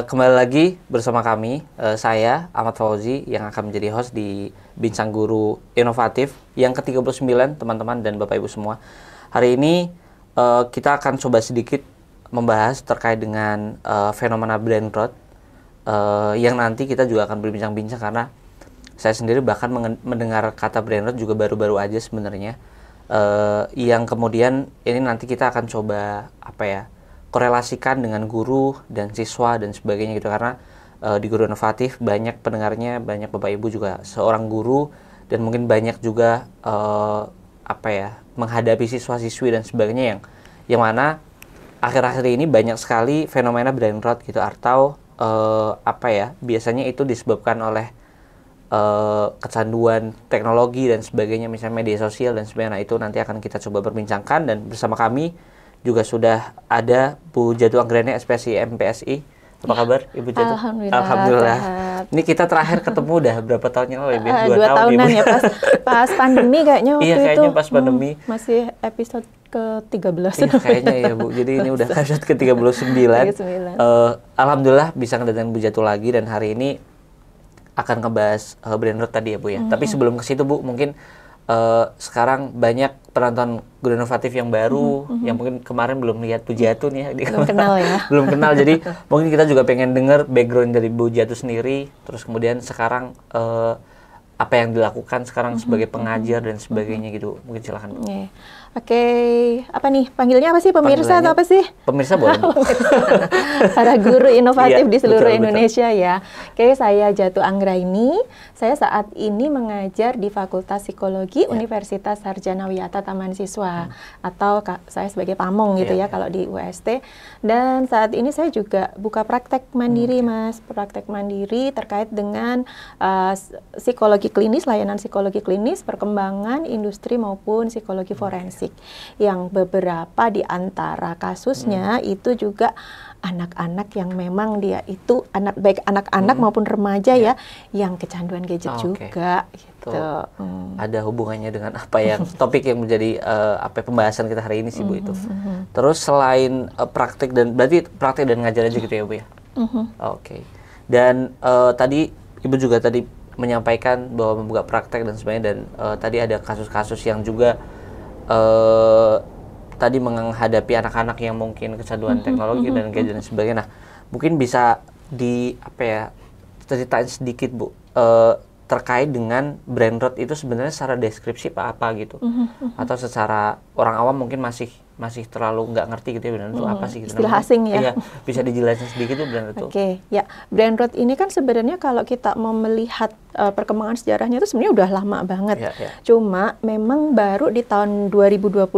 Kembali lagi bersama kami, saya Ahmad Fauzi yang akan menjadi host di Bincang Guru Inovatif yang ke-39, teman-teman dan Bapak Ibu semua. Hari ini kita akan coba sedikit membahas terkait dengan fenomena brain rot, yang nanti kita juga akan berbincang-bincang karena saya sendiri bahkan mendengar kata brain rot juga baru-baru aja sebenarnya. Yang kemudian ini nanti kita akan coba korelasikan dengan guru dan siswa dan sebagainya gitu, karena di Guru Inovatif banyak pendengarnya, banyak Bapak Ibu juga seorang guru dan mungkin banyak juga menghadapi siswa-siswi dan sebagainya yang mana akhir-akhir ini banyak sekali fenomena brain rot gitu, atau biasanya itu disebabkan oleh kecanduan teknologi dan sebagainya, misalnya media sosial dan sebagainya. Nah, itu nanti akan kita coba berbincangkan, dan bersama kami juga sudah ada Bu Jatu Anggreni, SPSI MPSI. Apa kabar Ibu Jatu? Alhamdulillah. Ini kita terakhir ketemu udah berapa tahun yang lalu? 2 tahunan ya, pas pandemi kayaknya waktu iya, itu. kayaknya pas pandemi. Masih episode ke-13. Iya, kayaknya ya Bu. Jadi ini udah episode ke-39. Alhamdulillah bisa kedatangan Bu Jatu lagi, dan hari ini akan ngebahas brain rot tadi ya Bu ya. Tapi sebelum ke situ Bu, mungkin sekarang banyak penonton Guru Inovatif yang baru, yang mungkin kemarin belum lihat Bu Jatu nih. Belum kenal ya. Belum kenal, jadi mungkin kita juga pengen dengar background dari Bu Jatu sendiri, terus kemudian sekarang apa yang dilakukan sekarang sebagai pengajar dan sebagainya gitu. Mungkin silakan Bu. Oke, apa nih panggilnya apa sih, pemirsa atau apa sih? Pemirsa boleh. Para guru inovatif di seluruh betul. Indonesia ya. Oke, saya Jatu Anggreni. Saya saat ini mengajar di Fakultas Psikologi Universitas Sarjana Wiyata Taman Siswa, atau saya sebagai pamong gitu ya kalau di UST. Dan saat ini saya juga buka praktek mandiri Mas, praktek mandiri terkait dengan psikologi klinis, layanan psikologi klinis, perkembangan industri maupun psikologi forensik. Yang beberapa di antara kasusnya itu juga anak-anak yang memang dia itu baik anak-anak maupun remaja ya yang kecanduan gadget juga gitu. Ada hubungannya dengan topik yang menjadi pembahasan kita hari ini sih Bu itu. Terus selain praktik dan ngajar aja gitu ya Bu ya. Dan tadi Ibu juga tadi menyampaikan bahwa membuka praktek dan sebagainya, dan tadi ada kasus-kasus yang juga tadi menghadapi anak-anak yang mungkin kecanduan teknologi dan gadget dan sebagainya. Nah, mungkin bisa ceritain sedikit Bu terkait dengan brain rot itu sebenarnya secara deskripsi apa gitu, atau secara orang awam mungkin masih terlalu nggak ngerti gitu ya, brain rot itu apa sih gitu. Istilah asing ya. Iya, bisa dijelasin sedikit tuh brain rot itu. Ya, brain rot ini kan sebenarnya kalau kita mau melihat perkembangan sejarahnya itu sebenarnya udah lama banget. Cuma memang baru di tahun 2024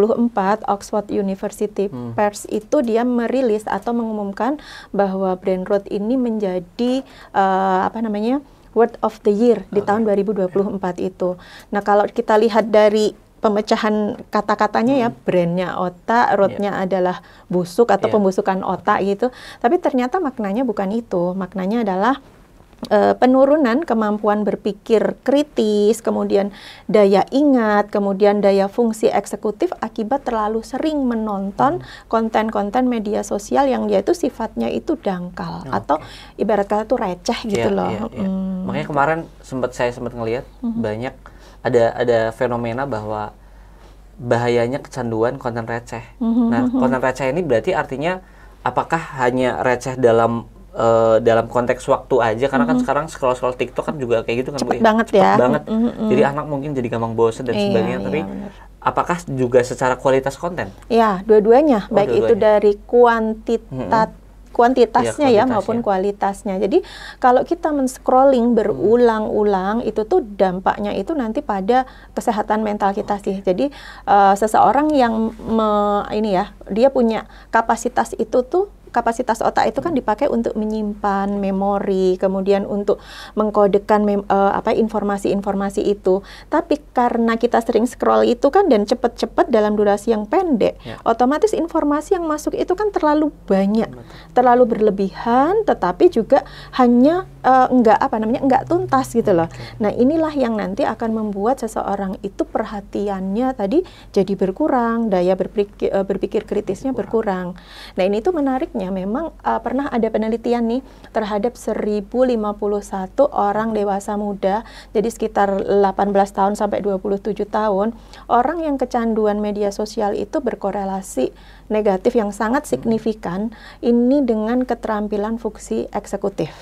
Oxford University Press itu dia merilis atau mengumumkan bahwa brain rot ini menjadi Word of the Year di tahun 2024 itu. Nah, kalau kita lihat dari pemecahan kata-katanya ya, brain-nya otak, rotnya adalah busuk atau pembusukan otak gitu. Tapi ternyata maknanya bukan itu. Maknanya adalah penurunan kemampuan berpikir kritis, kemudian daya ingat, kemudian daya fungsi eksekutif akibat terlalu sering menonton konten-konten media sosial yang dia itu sifatnya itu dangkal atau ibarat kata itu receh gitu loh. Makanya kemarin saya sempat ngelihat banyak ada fenomena bahwa bahayanya kecanduan konten receh. Nah, konten receh ini berarti artinya apakah hanya receh dalam konteks waktu aja, karena kan sekarang scroll TikTok kan juga kayak gitu kan Bu ya. Cepet banget. Jadi anak mungkin jadi gampang bosen dan sebagainya, tapi apakah juga secara kualitas konten? Ya, dua-duanya, baik itu dari kuantitasnya maupun kualitasnya. Jadi kalau kita men-scrolling berulang-ulang itu tuh dampaknya itu nanti pada kesehatan mental kita sih. Jadi seseorang yang dia punya kapasitas itu tuh, kapasitas otak itu kan dipakai untuk menyimpan memori, kemudian untuk mengkodekan informasi-informasi itu. Tapi karena kita sering scroll itu kan dan cepet-cepet dalam durasi yang pendek, otomatis informasi yang masuk itu kan terlalu banyak, terlalu berlebihan, tetapi juga hanya nggak tuntas gitu loh. Nah, inilah yang nanti akan membuat seseorang itu perhatiannya tadi jadi berkurang, daya berpikir kritisnya berkurang. Nah, ini tuh menariknya ya memang pernah ada penelitian nih terhadap 1051 orang dewasa muda, jadi sekitar 18 tahun sampai 27 tahun, orang yang kecanduan media sosial itu berkorelasi negatif yang sangat signifikan ini dengan keterampilan fungsi eksekutif.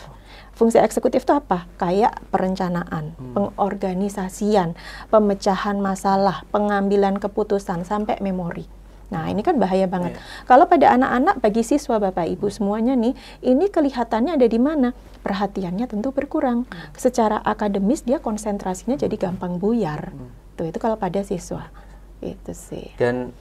Fungsi eksekutif itu apa? Kayak perencanaan, pengorganisasian, pemecahan masalah, pengambilan keputusan, sampai memori. Nah, ini kan bahaya banget. Kalau pada anak-anak, bagi siswa Bapak Ibu semuanya nih, ini kelihatannya ada di mana? Perhatiannya tentu berkurang. Secara akademis dia konsentrasinya jadi gampang buyar. Tuh, itu kalau pada siswa. Itu sih. Dan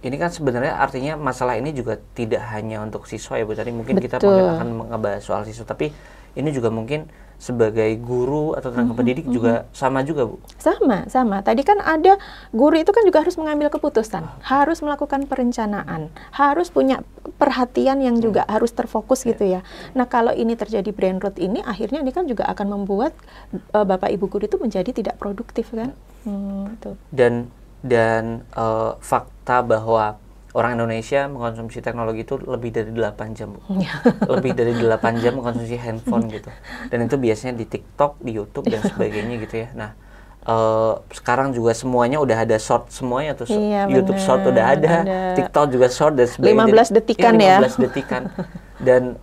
ini kan sebenarnya artinya masalah ini juga tidak hanya untuk siswa ya Bu. Tadi mungkin kita akan ngebahas soal siswa, tapi ini juga mungkin sebagai guru atau tenaga pendidik juga sama juga Bu? Sama. Tadi kan ada guru itu kan juga harus mengambil keputusan, harus melakukan perencanaan, harus punya perhatian yang juga harus terfokus gitu ya. Nah, kalau ini terjadi brain rot ini, akhirnya ini kan juga akan membuat Bapak Ibu guru itu menjadi tidak produktif kan? Tuh. Dan fakta bahwa orang Indonesia mengkonsumsi teknologi itu lebih dari 8 jam, Bu. Lebih dari 8 jam mengkonsumsi handphone gitu. Dan itu biasanya di TikTok, di YouTube, dan sebagainya gitu ya. Nah, sekarang juga semuanya udah ada short semuanya tuh. YouTube short udah ada, TikTok juga short, dan sebagainya. 15 detikan ya. 15 detikan. Dan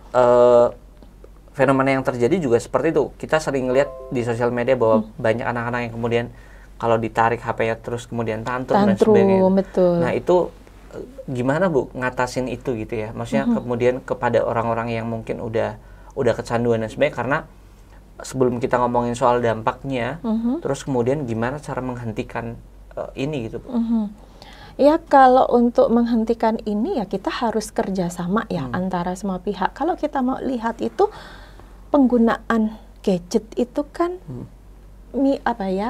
fenomena yang terjadi juga seperti itu. Kita sering lihat di sosial media bahwa banyak anak-anak yang kemudian kalau ditarik HP-nya terus kemudian tantrum dan sebagainya. Betul. Nah, itu gimana Bu ngatasin itu gitu ya? Maksudnya kemudian kepada orang-orang yang mungkin udah kecanduan dan sebagainya, karena sebelum kita ngomongin soal dampaknya, terus kemudian gimana cara menghentikan ini gitu Bu? Ya, kalau untuk menghentikan ini ya kita harus kerjasama ya antara semua pihak. Kalau kita mau lihat itu penggunaan gadget itu kan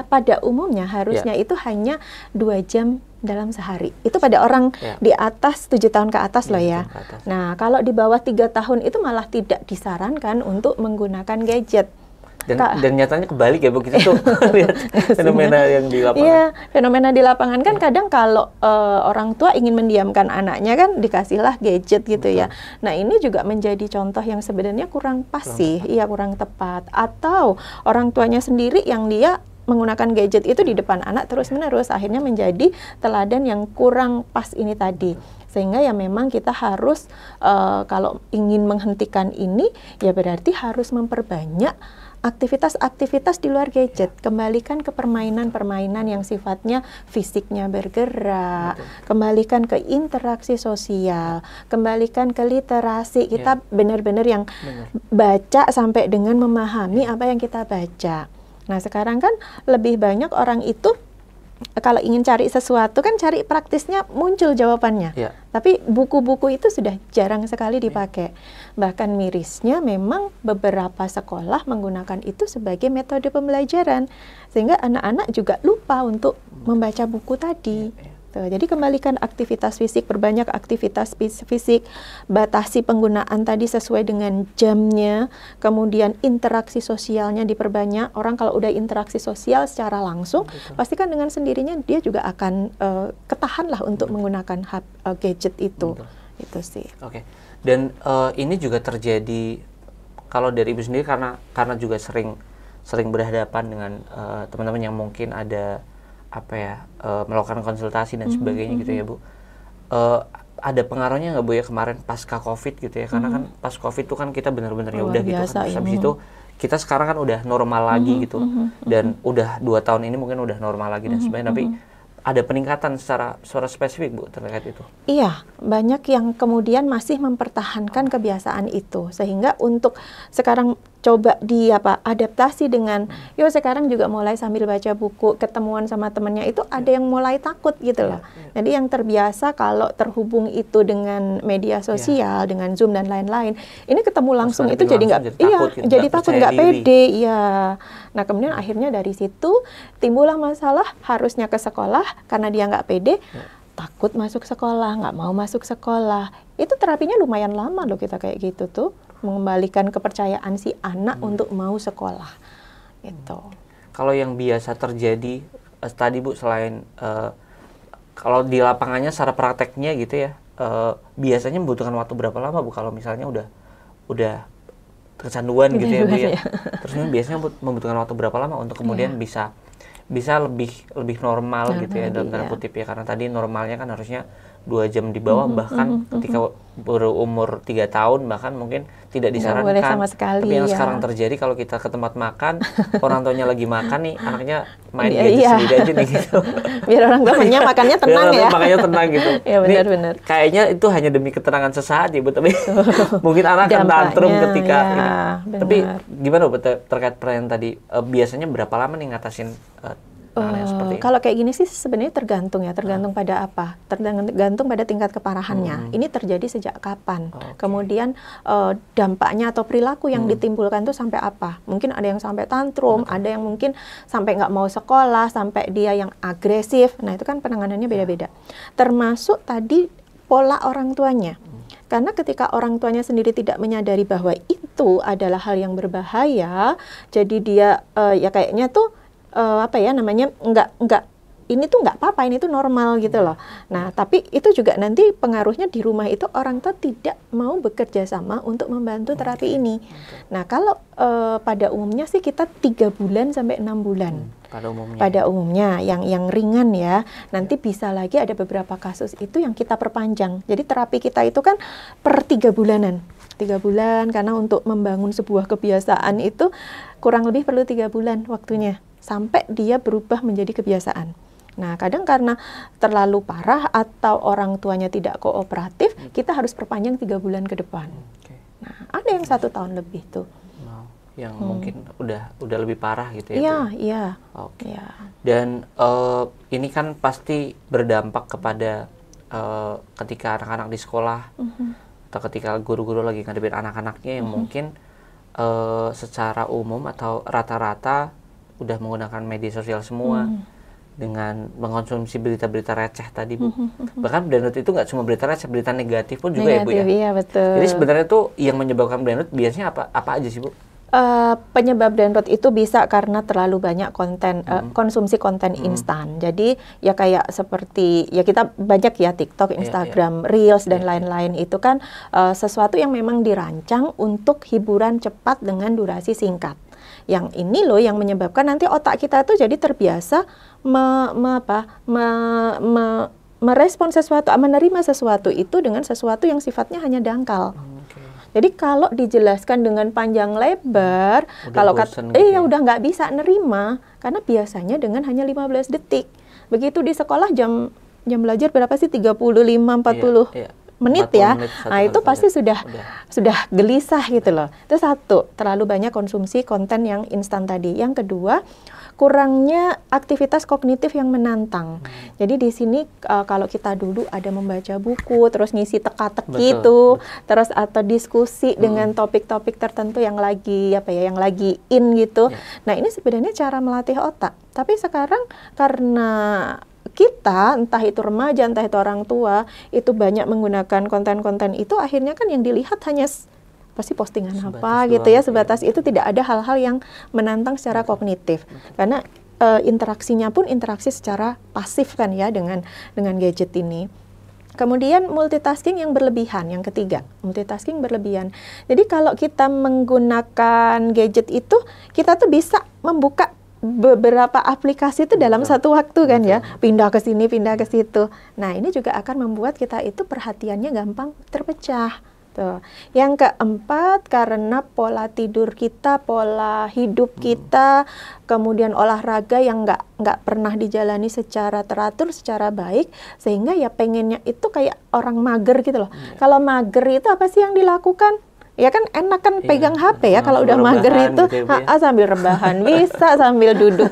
pada umumnya harusnya itu hanya 2 jam dalam sehari. Itu pada orang di atas 7 tahun ke atas loh ya. Nah, kalau di bawah 3 tahun itu malah tidak disarankan untuk menggunakan gadget. Dan nyatanya kebalik ya Bu, kita tuh lihat fenomena yang di lapangan. Iya, fenomena di lapangan kan kadang kalau orang tua ingin mendiamkan anaknya kan dikasihlah gadget gitu ya. Nah, ini juga menjadi contoh yang sebenarnya kurang pas sih, kurang tepat. Atau orang tuanya sendiri yang dia menggunakan gadget itu di depan anak terus-menerus, akhirnya menjadi teladan yang kurang pas ini tadi. Sehingga ya memang kita harus kalau ingin menghentikan ini ya berarti harus memperbanyak aktivitas-aktivitas di luar gadget. Kembalikan ke permainan-permainan yang sifatnya fisiknya bergerak, kembalikan ke interaksi sosial, kembalikan ke literasi. Kita benar-benar yang baca sampai dengan memahami apa yang kita baca. Nah, sekarang kan lebih banyak orang itu kalau ingin cari sesuatu kan cari praktisnya muncul jawabannya. Tapi buku-buku itu sudah jarang sekali dipakai. Bahkan mirisnya memang beberapa sekolah menggunakan itu sebagai metode pembelajaran. Sehingga anak-anak juga lupa untuk membaca buku tadi. Tuh, jadi kembalikan aktivitas fisik, perbanyak aktivitas fisik, batasi penggunaan tadi sesuai dengan jamnya, kemudian interaksi sosialnya diperbanyak. Orang kalau udah interaksi sosial secara langsung, pasti kan dengan sendirinya dia juga akan ketahan lah untuk menggunakan gadget itu. Itu sih. Oke. Dan ini juga terjadi kalau dari Ibu sendiri karena juga sering berhadapan dengan teman-teman yang mungkin ada melakukan konsultasi dan sebagainya gitu ya Bu. Ada pengaruhnya nggak Bu ya kemarin pasca COVID gitu ya? Karena kan pas COVID itu kan kita benar-benar ya udah gitu kan. Habis itu kita sekarang kan udah normal lagi gitu. Dan udah 2 tahun ini mungkin udah normal lagi dan sebagainya. Tapi ada peningkatan secara spesifik Bu terkait itu? Iya, banyak yang kemudian masih mempertahankan kebiasaan itu. Sehingga untuk sekarang coba adaptasi dengan sekarang juga mulai sambil baca buku, ketemuan sama temannya itu ada yang mulai takut gitu loh. Jadi yang terbiasa kalau terhubung itu dengan media sosial, dengan Zoom dan lain-lain, ini ketemu langsung itu jadi takut, nggak pede. Nah, kemudian akhirnya dari situ timbullah masalah, harusnya ke sekolah karena dia nggak pede, takut masuk sekolah, nggak mau masuk sekolah. Itu terapinya lumayan lama loh kita kayak gitu tuh, mengembalikan kepercayaan si anak untuk mau sekolah. Gitu. Kalau yang biasa terjadi tadi Bu, selain kalau di lapangannya secara prakteknya gitu ya, biasanya membutuhkan waktu berapa lama Bu kalau misalnya udah kecanduan gitu ya Bu ya? Terus biasanya membutuhkan waktu berapa lama untuk kemudian bisa lebih normal gitu ya dalam tanda kutip ya, karena tadi normalnya kan harusnya 2 jam di bawah, bahkan ketika berumur 3 tahun bahkan mungkin tidak disarankan. Boleh sama sekali, tapi yang sekarang terjadi kalau kita ke tempat makan, orang tuanya lagi makan nih, anaknya main gadget sendiri aja nih gitu. Biar orang tuanya makannya tenang ya. Makanya tenang gitu. Ya benar-benar. Kayaknya itu hanya demi ketenangan sesaat ya Bu, tapi mungkin anak akan tantrum ketika ini. Tapi gimana Bu terkait pertanyaan tadi, biasanya berapa lama nih ngatasin kalau kayak gini sih sebenarnya tergantung pada apa, tergantung pada tingkat keparahannya. Ini terjadi sejak kapan, kemudian dampaknya atau perilaku yang ditimbulkan itu sampai apa. Mungkin ada yang sampai tantrum, ada yang mungkin sampai nggak mau sekolah, sampai dia yang agresif. Nah itu kan penanganannya beda-beda. Termasuk tadi pola orang tuanya. Karena ketika orang tuanya sendiri tidak menyadari bahwa itu adalah hal yang berbahaya, jadi dia ya kayaknya tuh nggak ini tuh nggak apa-apa, ini tuh normal gitu loh. Nah tapi itu juga nanti pengaruhnya di rumah itu orang tua tidak mau bekerja sama untuk membantu terapi ini. Nah kalau pada umumnya sih kita 3 bulan sampai 6 bulan. Pada umumnya yang ringan ya. Nanti bisa lagi ada beberapa kasus itu yang kita perpanjang. Jadi terapi kita itu kan per 3 bulanan. 3 bulan karena untuk membangun sebuah kebiasaan itu kurang lebih perlu 3 bulan waktunya sampai dia berubah menjadi kebiasaan. Nah, kadang karena terlalu parah atau orang tuanya tidak kooperatif, kita harus perpanjang 3 bulan ke depan. Nah, ada yang 1 tahun lebih tuh. Yang mungkin udah lebih parah gitu ya? Iya. Dan ini kan pasti berdampak kepada ketika anak-anak di sekolah atau ketika guru-guru lagi ngadepin anak-anaknya yang mungkin secara umum atau rata-rata udah menggunakan media sosial semua dengan mengkonsumsi berita-berita receh tadi Bu. Bahkan brain rot itu nggak cuma berita receh, berita negatif pun juga ya Bu ya? Iya betul. Jadi sebenarnya tuh yang menyebabkan brain rot biasanya apa aja sih Bu? Penyebab brain rot itu bisa karena terlalu banyak konten konsumsi konten instan. Jadi ya kayak seperti ya kita banyak ya TikTok, Instagram, Reels dan lain-lain itu kan sesuatu yang memang dirancang untuk hiburan cepat dengan durasi singkat. Yang ini loh yang menyebabkan nanti otak kita tuh jadi terbiasa merespon sesuatu, menerima sesuatu itu dengan sesuatu yang sifatnya hanya dangkal. Jadi kalau dijelaskan dengan panjang lebar, udah nggak bisa nerima, karena biasanya dengan hanya 15 detik. Begitu di sekolah jam belajar berapa sih? 35-40 menit ya. Nah, itu pasti sudah gelisah gitu loh. Itu satu, terlalu banyak konsumsi konten yang instan tadi. Yang kedua, kurangnya aktivitas kognitif yang menantang. Jadi di sini kalau kita dulu ada membaca buku, terus ngisi teka-teki itu, terus atau diskusi dengan topik-topik tertentu yang lagi yang lagi in gitu. Nah, ini sebenarnya cara melatih otak. Tapi sekarang karena kita, entah itu remaja, entah itu orang tua, itu banyak menggunakan konten-konten itu, akhirnya kan yang dilihat hanya pasti postingan apa gitu ya, sebatas itu, tidak ada hal-hal yang menantang secara kognitif. Karena interaksinya pun interaksi secara pasif kan ya dengan gadget ini. Kemudian multitasking yang berlebihan, yang ketiga, multitasking berlebihan. Jadi kalau kita menggunakan gadget itu, kita tuh bisa membuka beberapa aplikasi itu dalam satu waktu kan ya, pindah ke sini, pindah ke situ. Nah, ini juga akan membuat kita itu perhatiannya gampang terpecah. Tuh. Yang keempat, karena pola tidur kita, pola hidup kita, kemudian olahraga yang nggak pernah dijalani secara teratur, secara baik, sehingga ya pengennya itu kayak orang mager gitu loh. Kalau mager itu apa sih yang dilakukan? Ya kan enak kan pegang HP ya, kalau udah mager itu gitu ya, sambil rebahan bisa, sambil duduk,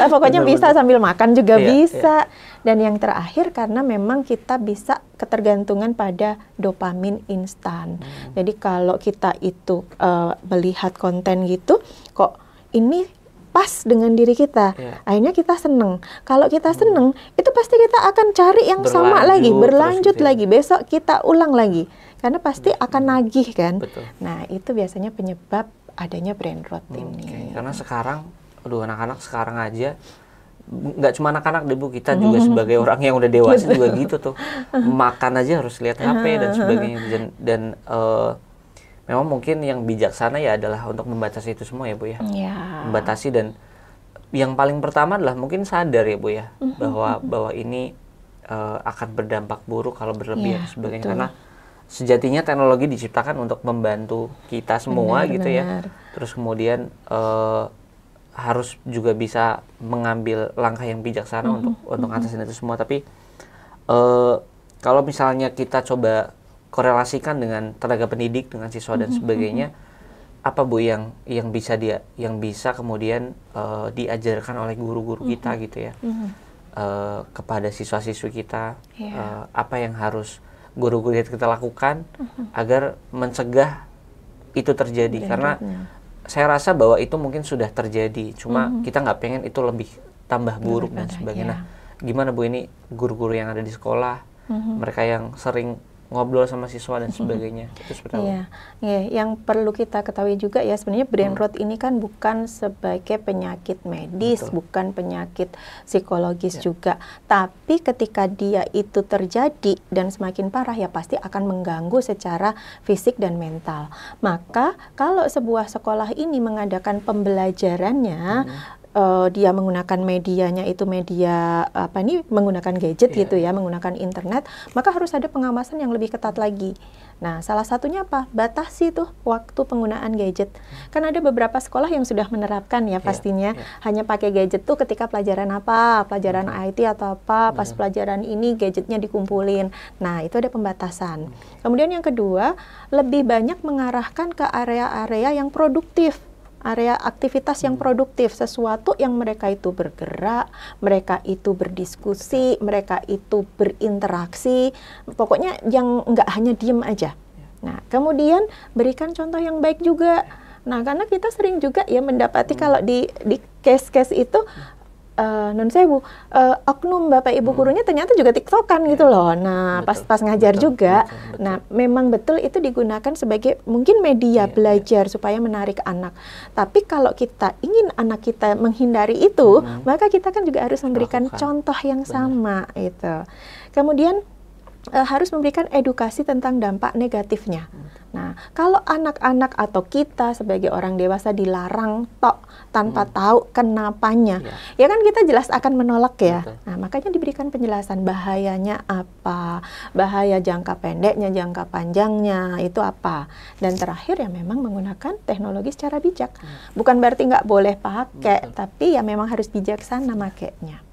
pokoknya bisa sambil makan juga bisa. Dan yang terakhir karena memang kita bisa ketergantungan pada dopamin instan. Jadi kalau kita itu melihat konten gitu, kok ini pas dengan diri kita, akhirnya kita seneng. Kalau kita seneng, itu pasti kita akan cari yang sama lagi, berlanjut lagi, besok kita ulang lagi. Karena pasti akan nagih kan. Nah, itu biasanya penyebab adanya brain rot ini. Karena sekarang, anak-anak sekarang aja nggak cuma anak-anak deh Bu, kita juga sebagai orang yang udah dewasa juga gitu tuh, makan aja harus lihat HP dan sebagainya, dan memang mungkin yang bijaksana ya adalah untuk membatasi itu semua ya Bu ya, membatasi. Dan yang paling pertama adalah mungkin sadar ya Bu ya, bahwa ini akan berdampak buruk kalau berlebihan dan sebagainya, karena sejatinya teknologi diciptakan untuk membantu kita semua gitu ya, terus kemudian harus juga bisa mengambil langkah yang bijaksana untuk ngatasin itu semua. Tapi kalau misalnya kita coba korelasikan dengan tenaga pendidik, dengan siswa dan sebagainya, apa Bu yang bisa kemudian diajarkan oleh guru-guru kita gitu ya, kepada siswa-siswi kita, apa yang harus guru-guru kita lakukan agar mencegah itu terjadi, karena saya rasa bahwa itu mungkin sudah terjadi, cuma kita nggak pengen itu lebih tambah buruk dan sebagainya. Nah, gimana Bu ini guru-guru yang ada di sekolah, mereka yang sering ngobrol sama siswa dan sebagainya, itu seperti apa? Yang perlu kita ketahui juga ya, sebenarnya brain rot ini kan bukan sebagai penyakit medis, bukan penyakit psikologis juga, tapi ketika dia itu terjadi dan semakin parah ya pasti akan mengganggu secara fisik dan mental. Maka kalau sebuah sekolah ini mengadakan pembelajarannya, dia menggunakan medianya itu media menggunakan gadget gitu ya, menggunakan internet, maka harus ada pengawasan yang lebih ketat lagi. Nah, salah satunya apa? Batasi tuh waktu penggunaan gadget. Kan ada beberapa sekolah yang sudah menerapkan ya pastinya, hanya pakai gadget tuh ketika pelajaran apa, pelajaran IT atau apa, pas pelajaran ini gadgetnya dikumpulin. Nah, itu ada pembatasan. Kemudian yang kedua, lebih banyak mengarahkan ke area-area yang produktif, area aktivitas yang produktif, sesuatu yang mereka itu bergerak, mereka itu berdiskusi, mereka itu berinteraksi, pokoknya yang nggak hanya diem aja. Nah, kemudian berikan contoh yang baik juga. Nah, karena kita sering juga ya mendapati kalau di case-case itu, non sewu, oknum Bapak Ibu gurunya ternyata juga tiktokan gitu loh. Nah, pas ngajar juga. Nah, memang betul itu digunakan sebagai mungkin media belajar supaya menarik anak. Tapi kalau kita ingin anak kita menghindari itu, maka kita kan juga harus memberikan contoh yang sama itu. Kemudian harus memberikan edukasi tentang dampak negatifnya. Nah, kalau anak-anak atau kita sebagai orang dewasa dilarang tanpa tahu kenapanya, ya kan kita jelas akan menolak ya. Nah, makanya diberikan penjelasan bahayanya apa, bahaya jangka pendeknya, jangka panjangnya itu apa. Dan terakhir ya memang menggunakan teknologi secara bijak. Bukan berarti nggak boleh pakai, tapi ya memang harus bijaksana makainya.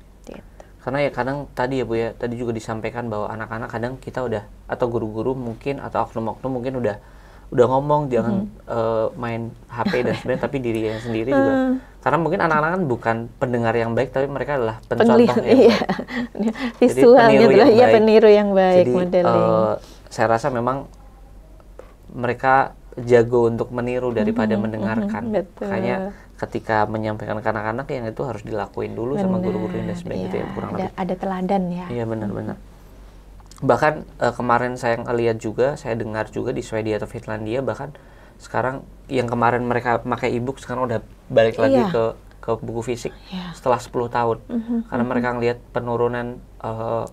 Karena ya kadang tadi ya Bu ya, tadi juga disampaikan bahwa anak-anak kadang kita udah, atau guru-guru mungkin, atau oknum-oknum mungkin udah ngomong jangan main HP dan sebagainya, tapi dirinya sendiri juga. Karena mungkin anak-anak kan bukan pendengar yang baik, tapi mereka adalah pencontoh yang baik. Visualnya adalah peniru yang baik. Jadi modeling. Saya rasa memang mereka jago untuk meniru daripada mendengarkan. Makanya ketika menyampaikan ke anak-anak yang itu harus dilakuin dulu sama guru-guru dan sebagainya, itu ya kurang lebih. Ada teladan ya. Iya, benar-benar. Bahkan kemarin saya lihat juga, saya dengar juga di Swedia atau Finlandia, bahkan sekarang yang kemarin mereka pakai e-book sekarang udah balik lagi ke buku fisik setelah 10 tahun. Karena mereka ngelihat penurunan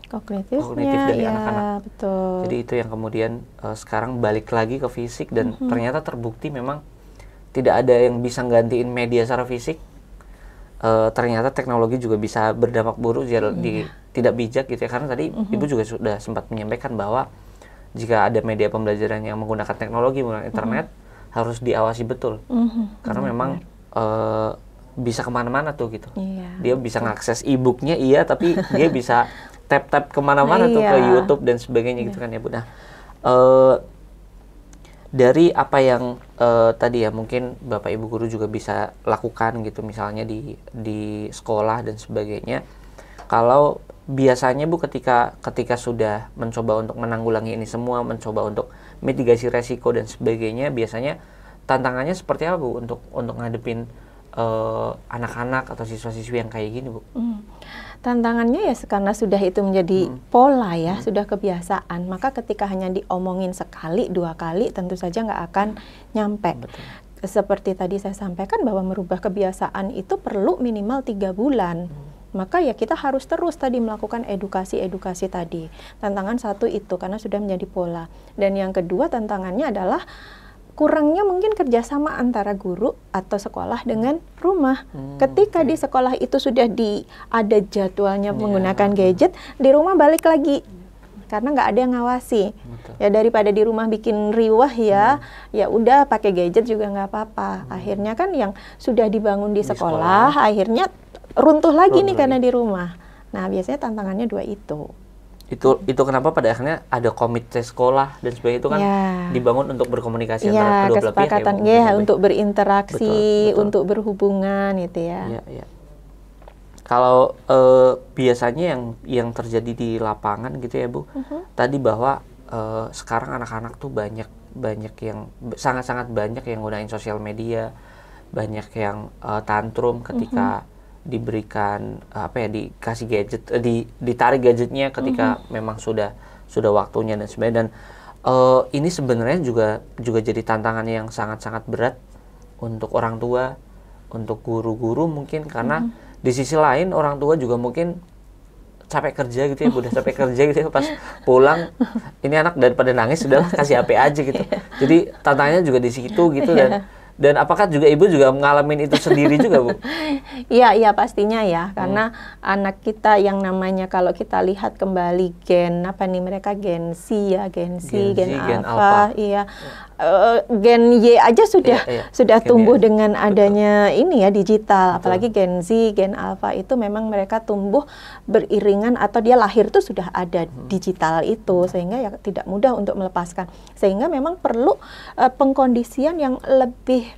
kognitif dari anak-anak. Betul. Jadi itu yang kemudian sekarang balik lagi ke fisik, dan ternyata terbukti memang tidak ada yang bisa nggantiin media secara fisik. Ternyata teknologi juga bisa berdampak buruk tidak bijak gitu ya. Karena tadi Ibu juga sudah sempat menyampaikan bahwa jika ada media pembelajaran yang menggunakan teknologi, menggunakan internet, harus diawasi betul. Karena memang bisa kemana-mana tuh gitu. Dia bisa ngakses e-booknya tapi dia bisa tap-tap kemana-mana tuh, ke YouTube dan sebagainya gitu kan ya Bu. Nah, dari apa yang tadi ya mungkin Bapak Ibu guru juga bisa lakukan gitu, misalnya di sekolah dan sebagainya. Kalau biasanya Bu ketika sudah mencoba untuk menanggulangi ini semua, mencoba untuk mitigasi resiko dan sebagainya, biasanya tantangannya seperti apa Bu untuk ngadepin anak-anak atau siswa-siswi yang kayak gini Bu? Tantangannya ya karena sudah itu menjadi pola ya, sudah kebiasaan, maka ketika hanya diomongin sekali, 2 kali tentu saja nggak akan nyampe. Betul. Seperti tadi saya sampaikan bahwa merubah kebiasaan itu perlu minimal 3 bulan. Maka ya kita harus terus tadi melakukan edukasi tadi. Tantangan satu itu karena sudah menjadi pola. Dan yang kedua tantangannya adalah kurangnya mungkin kerjasama antara guru atau sekolah dengan rumah. Ketika di sekolah itu sudah ada jadwalnya menggunakan gadget, di rumah balik lagi. Karena nggak ada yang ngawasi. Betul. Ya daripada di rumah bikin riwah ya udah pakai gadget juga nggak apa-apa. Akhirnya kan yang sudah dibangun di sekolah akhirnya runtuh lagi nih karena di rumah. Nah, biasanya tantangannya dua itu. Itu kenapa pada akhirnya ada komite sekolah dan sebagainya itu kan dibangun untuk berkomunikasi antara kedua belah pihak. Kesepakatan ya, untuk berinteraksi, betul. Untuk berhubungan gitu ya. Kalau biasanya yang terjadi di lapangan gitu ya Bu, tadi bahwa sekarang anak-anak tuh banyak yang sangat-sangat banyak yang gunain sosial media, banyak yang tantrum ketika diberikan dikasih gadget, ditarik gadgetnya ketika memang sudah waktunya dan sebagainya. Dan ini sebenarnya juga jadi tantangan yang sangat-sangat berat untuk orang tua, untuk guru-guru mungkin, karena di sisi lain orang tua juga mungkin capek kerja gitu ya, udah capek kerja gitu ya, pas pulang ini anak daripada nangis sudahlah kasih HP aja gitu. Jadi tantangannya juga di situ gitu. Dan apakah juga Ibu juga mengalami itu sendiri juga, Bu? Iya pastinya ya, karena anak kita yang namanya kalau kita lihat kembali mereka gen Z ya, gen alpha, iya. Gen Y aja sudah tumbuh dengan adanya ini ya digital, apalagi gen Z, gen alpha itu memang mereka tumbuh beriringan atau dia lahir tuh sudah ada digital itu, sehingga ya tidak mudah untuk melepaskan. Sehingga memang perlu pengkondisian yang lebih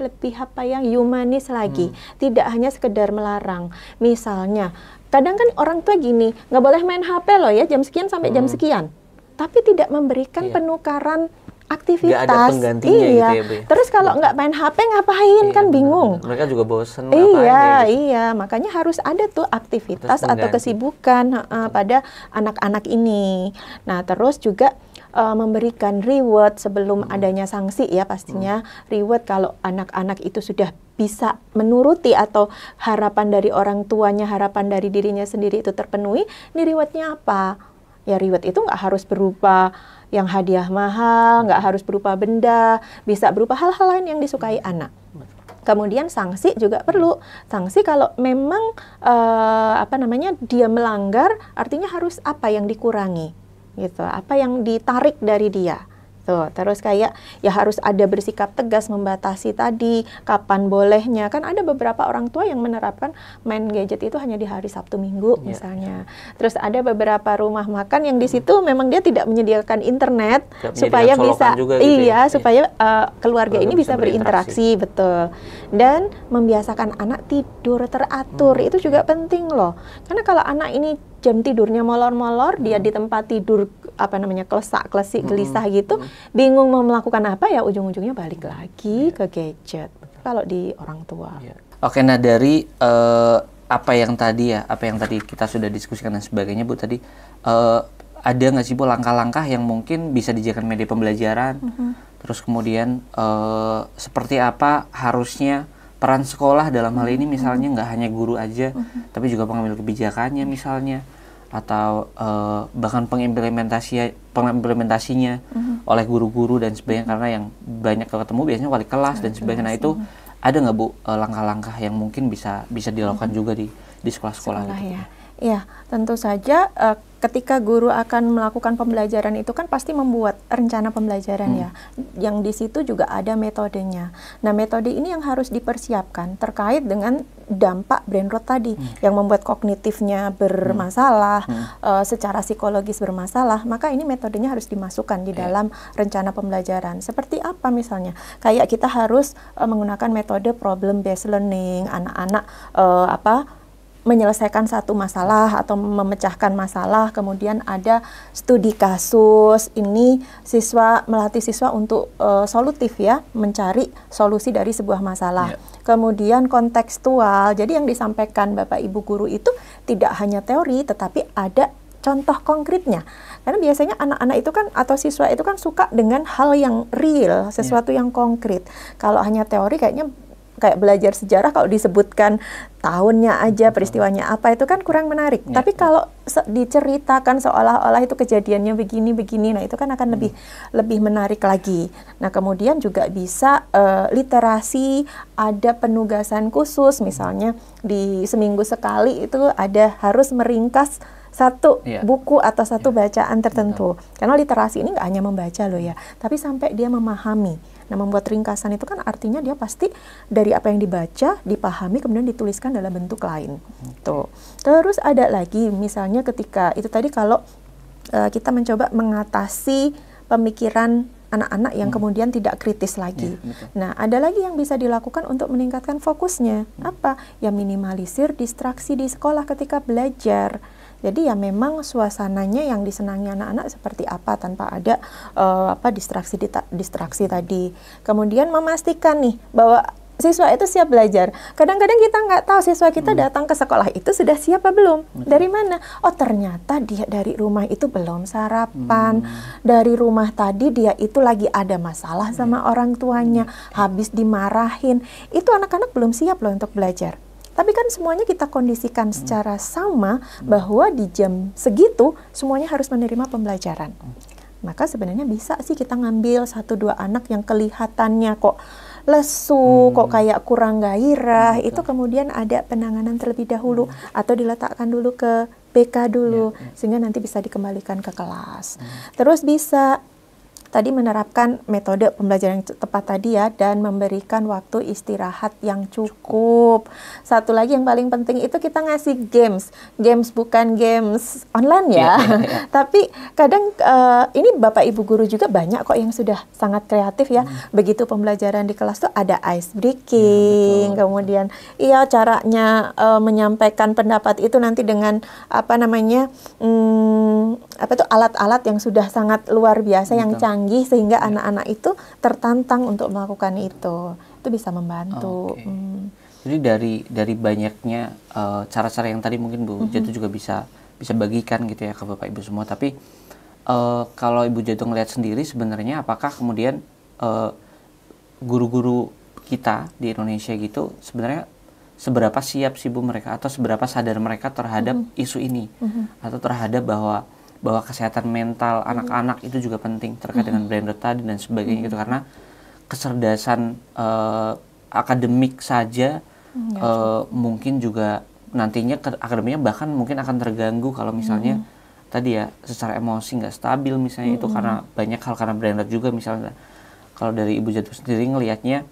humanis lagi, tidak hanya sekedar melarang. Misalnya, kadang kan orang tua gini, nggak boleh main HP loh ya jam sekian sampai jam sekian, tapi tidak memberikan penukaran aktivitas. Gak ada penggantinya gitu ya, Bu. Terus kalau nggak main HP ngapain kan bingung. Mereka juga bosen. Iya, makanya harus ada tuh aktivitas atau kesibukan pada anak-anak ini. Nah, terus juga memberikan reward sebelum adanya sanksi ya, pastinya reward kalau anak-anak itu sudah bisa menuruti atau harapan dari orang tuanya, harapan dari dirinya sendiri itu terpenuhi. Ini rewardnya apa? Ya reward itu nggak harus berupa yang hadiah mahal, nggak harus berupa benda, bisa berupa hal-hal lain yang disukai anak. Kemudian sanksi juga perlu. Sanksi kalau memang dia melanggar, artinya harus apa yang dikurangi, gitu. Apa yang ditarik dari dia. Tuh, terus kayak ya harus ada bersikap tegas membatasi tadi kapan bolehnya. Kan ada beberapa orang tua yang menerapkan main gadget itu hanya di hari Sabtu Minggu misalnya. Terus ada beberapa rumah makan yang di situ memang dia tidak menyediakan internet supaya bisa juga gitu supaya keluarga ini bisa berinteraksi, betul. Dan membiasakan anak tidur teratur itu juga penting loh. Karena kalau anak ini jam tidurnya molor-molor, dia di tempat tidur klesak-klesik, gelisah gitu, bingung mau melakukan apa ya, ujung-ujungnya balik lagi ke gadget. Kalau di orang tua. Oke, nah dari apa yang tadi kita sudah diskusikan dan sebagainya, Bu, tadi ada nggak sih, Bu, langkah-langkah yang mungkin bisa dijadikan media pembelajaran? Terus kemudian seperti apa harusnya peran sekolah dalam hal ini, misalnya nggak hanya guru aja, tapi juga pengambil kebijakannya misalnya, atau bahkan pengimplementasinya oleh guru-guru dan sebagainya, karena yang banyak ketemu biasanya wali kelas dan sebagainya. Nah itu ada nggak, Bu, langkah-langkah yang mungkin bisa dilakukan juga di sekolah-sekolah gitu? Ya, tentu saja ketika guru akan melakukan pembelajaran itu kan pasti membuat rencana pembelajaran ya, yang di situ juga ada metodenya. Nah, metode ini yang harus dipersiapkan terkait dengan dampak brain rot tadi, yang membuat kognitifnya bermasalah, secara psikologis bermasalah, maka ini metodenya harus dimasukkan di dalam rencana pembelajaran. Seperti apa misalnya? Kayak kita harus menggunakan metode problem based learning, anak-anak menyelesaikan satu masalah atau memecahkan masalah, kemudian ada studi kasus, ini melatih siswa untuk solutif ya, mencari solusi dari sebuah masalah. Kemudian kontekstual, jadi yang disampaikan Bapak Ibu guru itu tidak hanya teori, tetapi ada contoh konkretnya. Karena biasanya anak-anak itu kan atau siswa itu kan suka dengan hal yang real, sesuatu yang konkret. Kalau hanya teori kayaknya kayak belajar sejarah kalau disebutkan tahunnya aja, peristiwanya apa, itu kan kurang menarik. Tapi kalau diceritakan seolah-olah itu kejadiannya begini-begini, nah itu kan akan lebih menarik lagi. Nah kemudian juga bisa literasi, ada penugasan khusus, misalnya di seminggu sekali itu ada harus meringkas satu buku atau satu bacaan tertentu. Karena literasi ini nggak hanya membaca loh ya, tapi sampai dia memahami. Nah, membuat ringkasan itu kan artinya dia pasti dari apa yang dibaca, dipahami, kemudian dituliskan dalam bentuk lain. Tuh. Terus ada lagi, misalnya ketika itu tadi kalau kita mencoba mengatasi pemikiran anak-anak yang kemudian tidak kritis lagi. Nah, ada lagi yang bisa dilakukan untuk meningkatkan fokusnya. Apa? Ya minimalisir distraksi di sekolah ketika belajar. Jadi ya memang suasananya yang disenangi anak-anak seperti apa tanpa ada distraksi tadi. Kemudian memastikan nih bahwa siswa itu siap belajar. Kadang-kadang kita nggak tahu siswa kita datang ke sekolah itu sudah siap apa belum. Dari mana? Oh ternyata dia dari rumah itu belum sarapan. Dari rumah tadi dia itu lagi ada masalah sama orang tuanya. Habis dimarahin. Itu anak-anak belum siap loh untuk belajar. Tapi kan semuanya kita kondisikan secara sama bahwa di jam segitu semuanya harus menerima pembelajaran. Maka sebenarnya bisa sih kita ngambil 1-2 anak yang kelihatannya kok lesu, kok kayak kurang gairah, itu kemudian ada penanganan terlebih dahulu atau diletakkan dulu ke BK dulu sehingga nanti bisa dikembalikan ke kelas. Terus bisa tadi menerapkan metode pembelajaran yang tepat tadi ya, dan memberikan waktu istirahat yang cukup. Satu lagi yang paling penting itu kita ngasih games bukan games online ya, tapi kadang ini Bapak Ibu guru juga banyak kok yang sudah sangat kreatif ya. Begitu pembelajaran di kelas tuh ada ice breaking, kemudian caranya menyampaikan pendapat itu nanti dengan alat-alat yang sudah sangat luar biasa yang canggih sehingga anak-anak itu tertantang untuk melakukan itu bisa membantu. Jadi dari banyaknya cara-cara yang tadi mungkin Bu Jatuh juga bisa bagikan gitu ya ke Bapak Ibu semua. Tapi kalau Ibu Jatuh ngelihat sendiri sebenarnya apakah kemudian guru-guru kita di Indonesia gitu sebenarnya seberapa siap sih Bu mereka, atau seberapa sadar mereka terhadap isu ini, atau terhadap bahwa kesehatan mental anak-anak itu juga penting terkait dengan brain rot tadi dan sebagainya gitu, karena kecerdasan akademik saja mungkin juga nantinya akademiknya bahkan mungkin akan terganggu kalau misalnya tadi ya secara emosi nggak stabil misalnya, itu karena banyak hal, karena brain rot juga misalnya. Kalau dari Ibu Jatuh sendiri ngelihatnya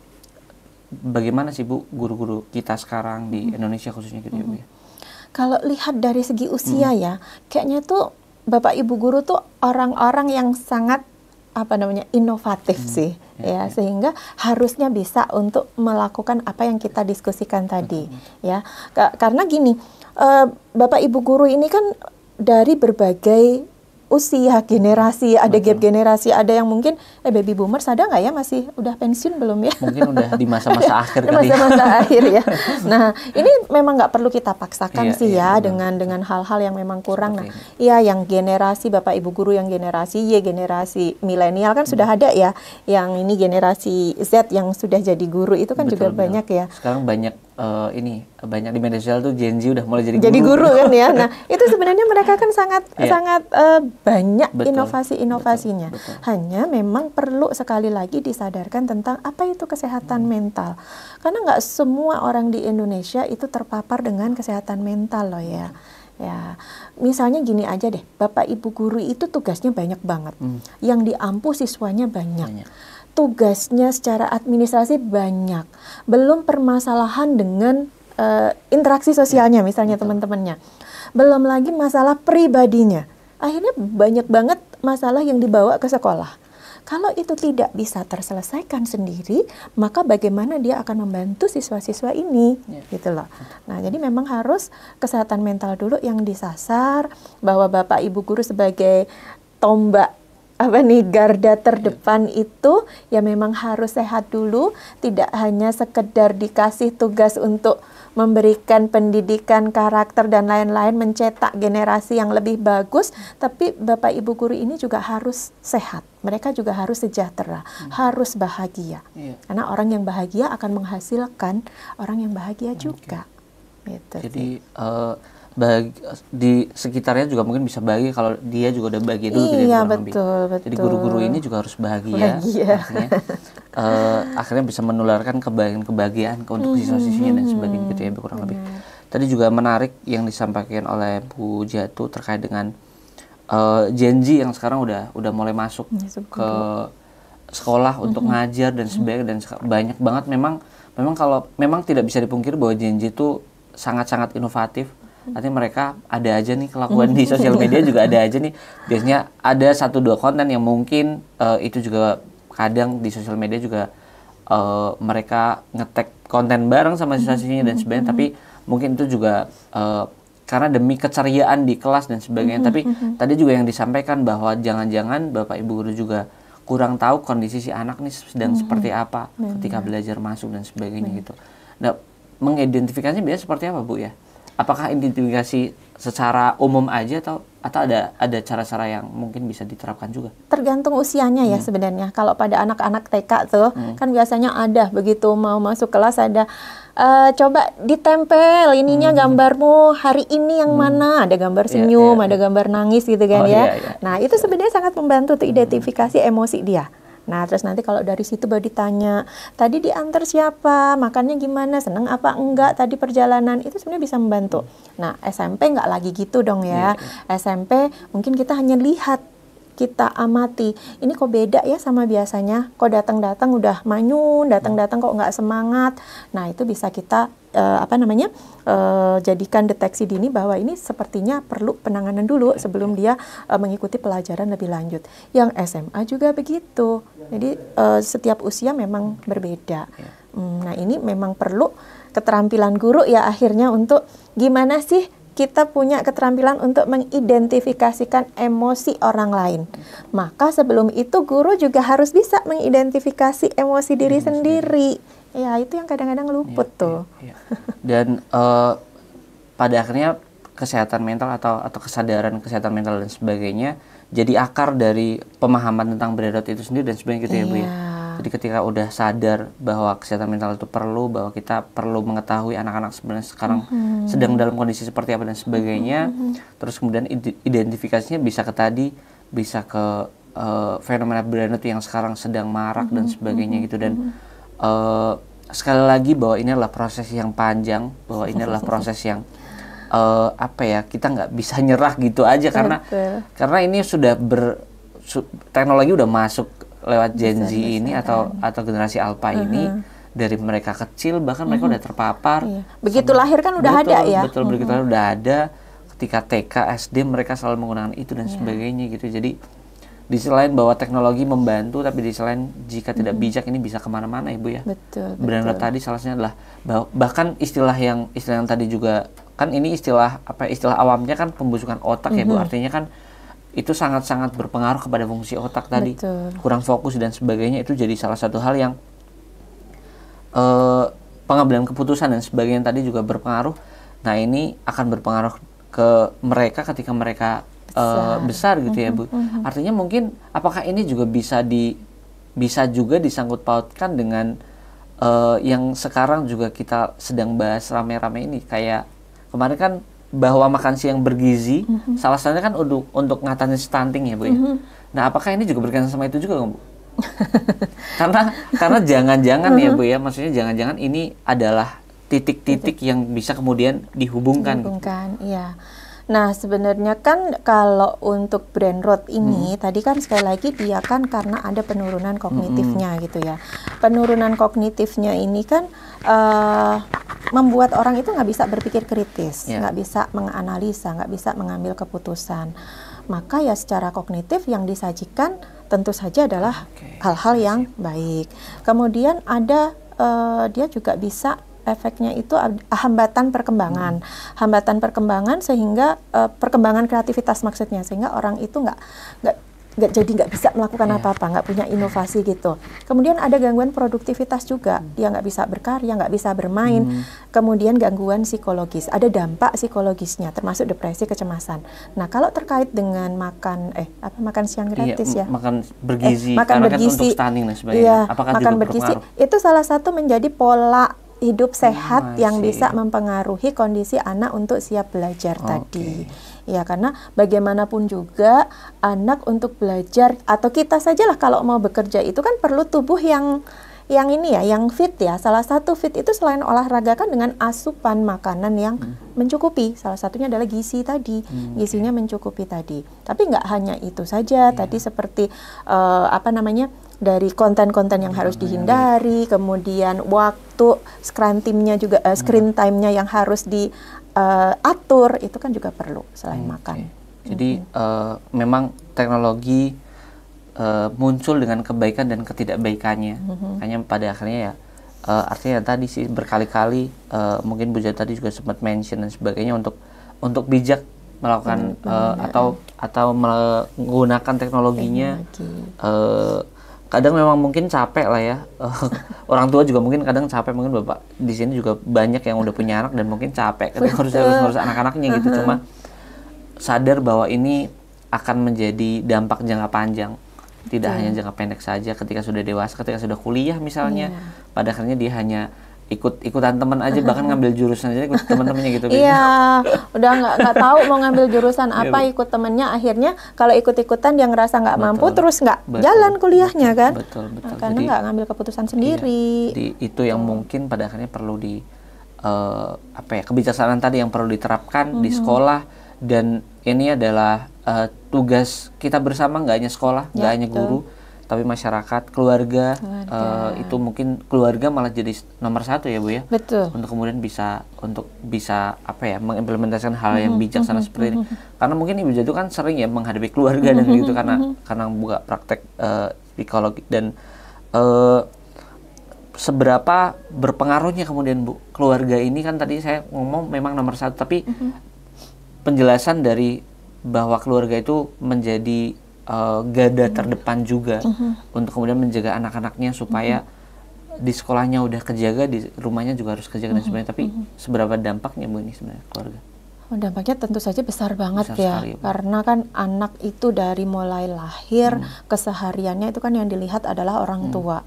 bagaimana sih Bu guru-guru kita sekarang di Indonesia khususnya gitu ya? Kalau lihat dari segi usia ya, kayaknya tuh Bapak Ibu guru tuh orang-orang yang sangat inovatif sih ya, sehingga harusnya bisa untuk melakukan apa yang kita diskusikan tadi ya. Karena gini, Bapak Ibu guru ini kan dari berbagai usia, generasi, ada gap generasi, ada yang mungkin baby boomers ada nggak ya, masih udah pensiun belum ya? Mungkin udah di masa-masa akhir masa-masa akhir ya. Nah, ini memang nggak perlu kita paksakan sih ya dengan hal-hal yang memang kurang. Nah, iya yang generasi Bapak Ibu guru yang generasi Y, generasi milenial kan sudah ada ya. Yang ini generasi Z yang sudah jadi guru itu kan juga banyak ya. Sekarang banyak banyak di media sosial tuh Gen Z udah mulai jadi guru kan ya. Nah, itu sebenarnya mereka kan sangat banyak inovasi-inovasinya. Hanya memang perlu sekali lagi disadarkan tentang apa itu kesehatan mental. Karena nggak semua orang di Indonesia itu terpapar dengan kesehatan mental loh ya. Ya, misalnya gini aja deh, Bapak Ibu guru itu tugasnya banyak banget. Yang diampu siswanya banyak. Tugasnya secara administrasi banyak. Belum permasalahan dengan interaksi sosialnya misalnya teman-temannya. Belum lagi masalah pribadinya. Akhirnya banyak banget masalah yang dibawa ke sekolah. Kalau itu tidak bisa terselesaikan sendiri, maka bagaimana dia akan membantu siswa-siswa ini, gitu loh. Nah, jadi memang harus kesehatan mental dulu yang disasar, bahwa Bapak Ibu guru sebagai tombak garda terdepan itu ya memang harus sehat dulu, tidak hanya sekedar dikasih tugas untuk memberikan pendidikan karakter dan lain-lain, mencetak generasi yang lebih bagus, tapi Bapak Ibu guru ini juga harus sehat. Mereka juga harus sejahtera, harus bahagia. Karena orang yang bahagia akan menghasilkan orang yang bahagia juga. Gitu. Jadi di sekitarnya juga mungkin bisa bahagia kalau dia juga udah bahagia dulu. Iya, betul. Jadi guru-guru ini juga harus bahagia. Akhirnya bisa menularkan kebahagiaan untuk siswa-siswinya dan sebagainya gitu ya, kurang lebih. Tadi juga menarik yang disampaikan oleh Bu Jatuh terkait dengan Gen Z yang sekarang udah mulai masuk ke sekolah untuk ngajar dan sebagainya, dan banyak banget memang kalau memang tidak bisa dipungkiri bahwa Gen Z itu sangat-sangat inovatif. Artinya mereka ada aja nih kelakuan di sosial media juga ada aja nih. Biasanya ada 1-2 konten yang mungkin itu juga kadang di sosial media juga mereka nge-tag konten bareng sama siswa-siswinya dan sebagainya. Tapi mungkin itu juga karena demi keceriaan di kelas dan sebagainya. Tapi tadi juga yang disampaikan bahwa jangan-jangan Bapak Ibu guru juga kurang tahu kondisi si anak nih sedang seperti apa ketika belajar masuk dan sebagainya gitu. Nah, mengidentifikasinya biasanya seperti apa Bu ya? Apakah identifikasi secara umum aja atau ada cara-cara yang mungkin bisa diterapkan juga? Tergantung usianya ya sebenarnya. Kalau pada anak-anak TK tuh kan biasanya ada begitu mau masuk kelas ada coba ditempel ininya gambarmu hari ini yang mana, ada gambar senyum, ada gambar nangis gitu kan Nah, itu sebenarnya sangat membantu untuk identifikasi emosi dia. Nah, terus nanti kalau dari situ baru ditanya, tadi diantar siapa, makannya gimana, seneng apa enggak, tadi perjalanan, itu sebenarnya bisa membantu. Nah, SMP enggak lagi gitu dong ya. SMP mungkin kita hanya lihat, kita amati, ini kok beda ya sama biasanya, kok datang-datang udah manyun, datang-datang kok nggak semangat. Nah, itu bisa kita jadikan deteksi dini bahwa ini sepertinya perlu penanganan dulu sebelum dia mengikuti pelajaran lebih lanjut. Yang SMA juga begitu. Jadi setiap usia memang berbeda. Nah, ini memang perlu keterampilan guru ya akhirnya untuk gimana sih kita punya keterampilan untuk mengidentifikasikan emosi orang lain. Maka sebelum itu guru juga harus bisa mengidentifikasi emosi diri sendiri. Ya, itu yang kadang-kadang luput tuh. Dan pada akhirnya kesehatan mental atau kesadaran kesehatan mental dan sebagainya jadi akar dari pemahaman tentang Brainrot itu sendiri dan sebagainya gitu ya Bu ya. Jadi ketika udah sadar bahwa kesehatan mental itu perlu, bahwa kita perlu mengetahui anak-anak sebenarnya sekarang sedang dalam kondisi seperti apa dan sebagainya, terus kemudian identifikasinya bisa ke fenomena Brainrot yang sekarang sedang marak dan sebagainya gitu. Dan sekali lagi bahwa ini adalah proses yang panjang, bahwa ini adalah proses yang kita nggak bisa nyerah gitu aja karena ini sudah teknologi udah masuk lewat Gen Z ini atau generasi Alpha ini dari mereka kecil bahkan mereka udah terpapar. Begitu lahir kan udah ada ya. Betul, begitu lahir udah ada. Ketika TK, SD mereka selalu menggunakan itu dan sebagainya gitu. Jadi di sisi lain bahwa teknologi membantu, tapi di sisi lain jika tidak bijak ini bisa kemana-mana Ibu ya. Betul. Brainrot tadi salah satunya adalah bahkan istilah yang tadi juga kan ini istilah awamnya kan pembusukan otak ya Bu. Artinya kan itu sangat-sangat berpengaruh kepada fungsi otak tadi. Kurang fokus dan sebagainya itu jadi salah satu hal yang pengambilan keputusan dan sebagainya tadi juga berpengaruh. Nah, ini akan berpengaruh ke mereka ketika mereka besar gitu ya Bu. Artinya mungkin apakah ini juga bisa juga disangkut pautkan dengan yang sekarang juga kita sedang bahas rame-rame ini, kayak kemarin kan bahwa makan siang bergizi salah satunya kan untuk ngatasin stunting ya Bu ya. Nah, apakah ini juga berkaitan sama itu juga Bu? karena jangan-jangan ya Bu ya, maksudnya jangan-jangan ini adalah titik-titik yang bisa kemudian dihubungkan. Iya. Nah, sebenarnya kan kalau untuk Brainrot ini tadi kan sekali lagi dia kan karena ada penurunan kognitifnya gitu ya. Penurunan kognitifnya ini kan membuat orang itu nggak bisa berpikir kritis, nggak bisa menganalisa, nggak bisa mengambil keputusan. Maka ya secara kognitif yang disajikan tentu saja adalah hal-hal yang baik. Kemudian ada dia juga bisa efeknya itu hambatan perkembangan, hambatan perkembangan sehingga perkembangan kreativitas maksudnya, sehingga orang itu nggak nggak bisa melakukan apa-apa, nggak punya inovasi gitu. Kemudian ada gangguan produktivitas juga, dia nggak bisa berkarya, nggak bisa bermain. Kemudian gangguan psikologis, ada dampak psikologisnya, termasuk depresi, kecemasan. Nah, kalau terkait dengan makan siang gratis makan bergizi, makan bergizi, kan untuk stunting dan sebagainya. Apakah makan juga bergizi berpengaruh? itu salah satu menjadi pola hidup sehat yang bisa mempengaruhi kondisi anak untuk siap belajar tadi. Ya, karena bagaimanapun juga anak untuk belajar atau kita sajalah kalau mau bekerja itu kan perlu tubuh yang fit ya. Salah satu fit itu selain olahraga kan dengan asupan makanan yang mencukupi. Salah satunya adalah gizi tadi. Gizinya mencukupi tadi. Tapi nggak hanya itu saja. Tadi seperti dari konten-konten yang harus dihindari, kemudian waktu screen time-nya yang harus diatur, itu kan juga perlu selain makan. Jadi memang teknologi muncul dengan kebaikan dan ketidakbaikannya. Hanya pada akhirnya ya artinya tadi sih berkali-kali mungkin Bu Jati tadi juga sempat mention dan sebagainya untuk bijak melakukan atau menggunakan teknologinya. Kadang memang mungkin capek lah ya. Orang tua juga mungkin kadang capek, mungkin Bapak di sini juga banyak yang udah punya anak dan mungkin capek ketika harus ngurus anak-anaknya gitu. Cuma sadar bahwa ini akan menjadi dampak jangka panjang. Tidak hanya jangka pendek saja ketika sudah dewasa, ketika sudah kuliah misalnya. Pada akhirnya dia hanya ikutan teman aja, bahkan ngambil jurusan aja ikut teman-temannya gitu. Iya, udah nggak tahu mau ngambil jurusan apa, ikut temennya. Akhirnya kalau ikut-ikutan dia ngerasa nggak mampu, terus nggak jalan kuliahnya kan. Betul. Karena nggak ngambil keputusan sendiri. Itu yang mungkin pada akhirnya perlu kebijaksanaan tadi yang perlu diterapkan di sekolah, dan ini adalah tugas kita bersama, nggak hanya sekolah, nggak hanya guru, tapi masyarakat, keluarga. Itu mungkin keluarga malah jadi nomor satu ya Bu ya. Betul. Untuk kemudian bisa mengimplementasikan hal yang bijaksana seperti ini. Karena mungkin Ibu Jati kan sering ya menghadapi keluarga dan begitu karena buka praktek psikologi, dan seberapa berpengaruhnya kemudian Bu keluarga ini, kan tadi saya ngomong memang nomor satu, tapi penjelasan dari bahwa keluarga itu menjadi garda terdepan juga untuk kemudian menjaga anak-anaknya supaya di sekolahnya udah kejaga, di rumahnya juga harus kejaga dan sebagainya. Tapi seberapa dampaknya Bu ini sebenarnya keluarga? Dampaknya tentu saja besar banget sekali, ya. Karena kan anak itu dari mulai lahir kesehariannya itu kan yang dilihat adalah orang tua.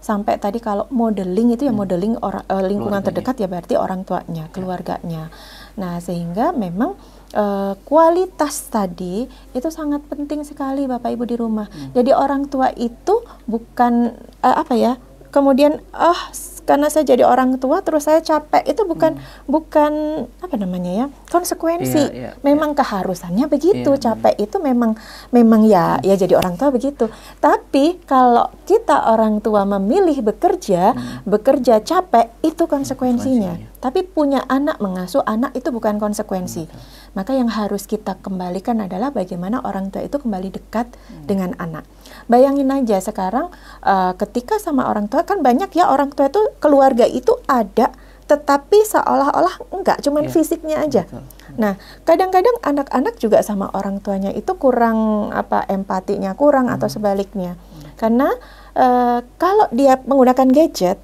Sampai tadi kalau modeling itu ya modeling lingkungan terdekat ya berarti orang tuanya, keluarganya. Nah, sehingga memang kualitas tadi itu sangat penting sekali Bapak Ibu di rumah. Jadi orang tua itu bukan kemudian karena saya jadi orang tua terus saya capek, itu bukan konsekuensi. Memang keharusannya begitu. Capek itu memang ya jadi orang tua begitu. Tapi kalau kita orang tua memilih bekerja capek, itu konsekuensinya. Tapi punya anak, mengasuh anak itu bukan konsekuensi. Maka yang harus kita kembalikan adalah bagaimana orang tua itu kembali dekat dengan anak. Bayangin aja sekarang ketika sama orang tua, kan banyak ya orang tua itu keluarga itu ada, tetapi seolah-olah enggak, cuman fisiknya aja. Nah, kadang-kadang anak-anak juga sama orang tuanya itu kurang empatinya kurang atau sebaliknya. Karena kalau dia menggunakan gadget,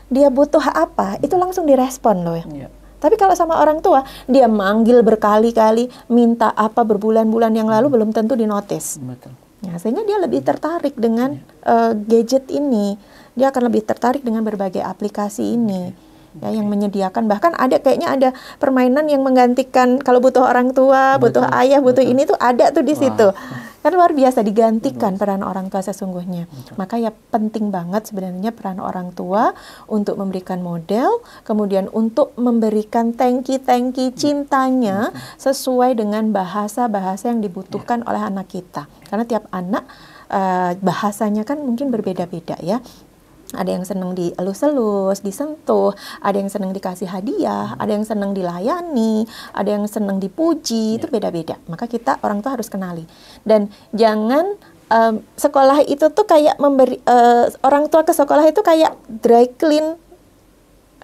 dia butuh apa, itu langsung direspon loh ya. Tapi kalau sama orang tua, dia manggil berkali-kali, minta apa berbulan-bulan yang lalu belum tentu dinotis. Nah, sehingga dia lebih tertarik dengan gadget ini. Dia akan lebih tertarik dengan berbagai aplikasi ini. Ya, yang menyediakan, bahkan kayaknya ada permainan yang menggantikan kalau butuh orang tua, butuh ayah, butuh ini tuh ada tuh di situ. Kan luar biasa digantikan peran orang tua sesungguhnya. Maka ya penting banget sebenarnya peran orang tua untuk memberikan model, kemudian untuk memberikan tangki-tangki cintanya sesuai dengan bahasa-bahasa yang dibutuhkan oleh anak kita. Karena tiap anak bahasanya kan mungkin berbeda-beda ya. Ada yang senang dielus-elus, disentuh, ada yang senang dikasih hadiah, ada yang senang dilayani, ada yang senang dipuji, itu beda-beda. Maka kita orang tua harus kenali. Dan jangan sekolah itu tuh kayak memberi, orang tua ke sekolah itu kayak dry clean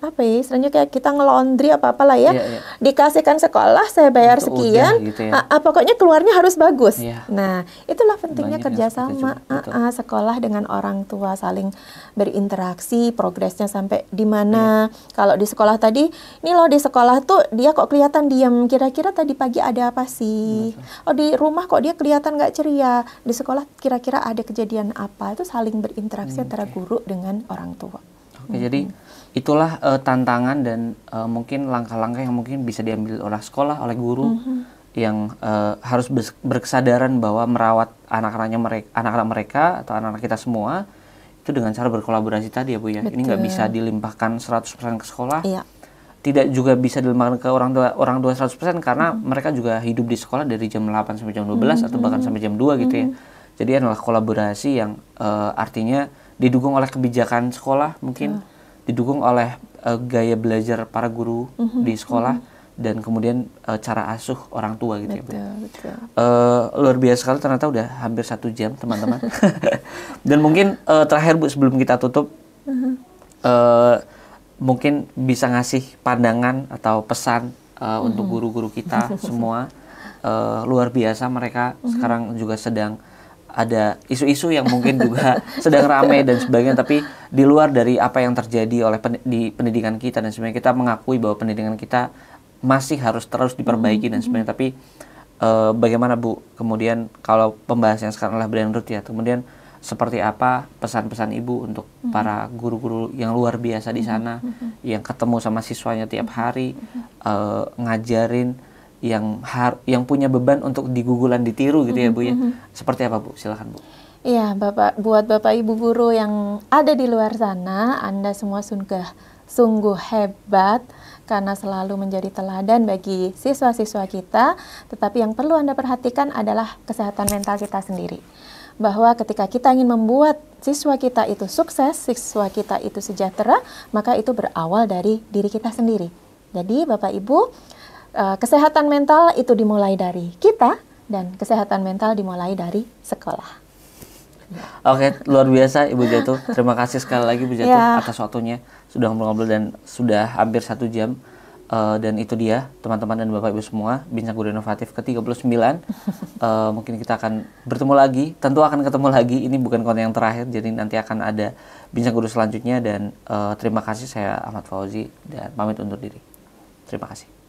apa ya, istilahnya kayak kita ngelondri apa-apalah ya, dikasihkan sekolah, saya bayar untuk sekian, gitu ya. Pokoknya keluarnya harus bagus. Nah, itulah pentingnya kerjasama sekolah dengan orang tua, saling berinteraksi, progresnya sampai di mana. Kalau di sekolah tadi, ini loh di sekolah tuh dia kok kelihatan diam, kira-kira tadi pagi ada apa sih? Oh, di rumah kok dia kelihatan nggak ceria, di sekolah kira-kira ada kejadian apa? Itu saling berinteraksi antara guru dengan orang tua. Jadi itulah tantangan dan mungkin langkah-langkah yang mungkin bisa diambil oleh sekolah, oleh guru yang harus berkesadaran bahwa merawat anak-anak mereka atau anak-anak kita semua itu dengan cara berkolaborasi tadi ya Bu ya. Betul. Ini nggak bisa dilimpahkan 100% ke sekolah. Tidak juga bisa dilimpahkan ke orang tua 100% karena mereka juga hidup di sekolah dari jam 8 sampai jam 12 atau bahkan sampai jam 2 gitu ya. Jadi adalah kolaborasi yang artinya didukung oleh kebijakan sekolah, mungkin didukung oleh gaya belajar para guru di sekolah dan kemudian cara asuh orang tua gitu. Betul, ya Bu. Betul. Luar biasa sekali, ternyata udah hampir 1 jam teman-teman. Dan mungkin terakhir Bu sebelum kita tutup, mungkin bisa ngasih pandangan atau pesan untuk guru-guru kita semua. Luar biasa mereka sekarang juga sedang ada isu-isu yang mungkin juga sedang ramai dan sebagainya, tapi di luar dari apa yang terjadi di pendidikan kita dan sebenarnya kita mengakui bahwa pendidikan kita masih harus terus diperbaiki dan sebagainya. Tapi bagaimana Bu kemudian kalau pembahasannya sekarang adalah brain root ya, kemudian seperti apa pesan-pesan Ibu untuk para guru-guru yang luar biasa di sana yang ketemu sama siswanya tiap hari, ngajarin yang punya beban untuk digugulan ditiru gitu ya Bu ya. Seperti apa Bu? Silakan Bu. Iya, buat Bapak Ibu guru yang ada di luar sana, Anda semua sungguh hebat karena selalu menjadi teladan bagi siswa-siswa kita. Tetapi yang perlu Anda perhatikan adalah kesehatan mental kita sendiri. Bahwa ketika kita ingin membuat siswa kita itu sukses, siswa kita itu sejahtera, maka itu berawal dari diri kita sendiri. Jadi Bapak Ibu, kesehatan mental itu dimulai dari kita dan kesehatan mental dimulai dari sekolah. Oke, luar biasa Ibu Jatuh. Terima kasih sekali lagi Bu Jatuh atas waktunya. Sudah ngobrol-ngobrol dan sudah hampir 1 jam. Dan itu dia teman-teman dan Bapak Ibu semua, Bincang Guru Inovatif ke-39. Mungkin kita akan bertemu lagi, tentu akan ketemu lagi. Ini bukan konten yang terakhir, jadi nanti akan ada Bincang Guru selanjutnya. Dan terima kasih, saya Ahmad Fauzi dan pamit undur diri. Terima kasih.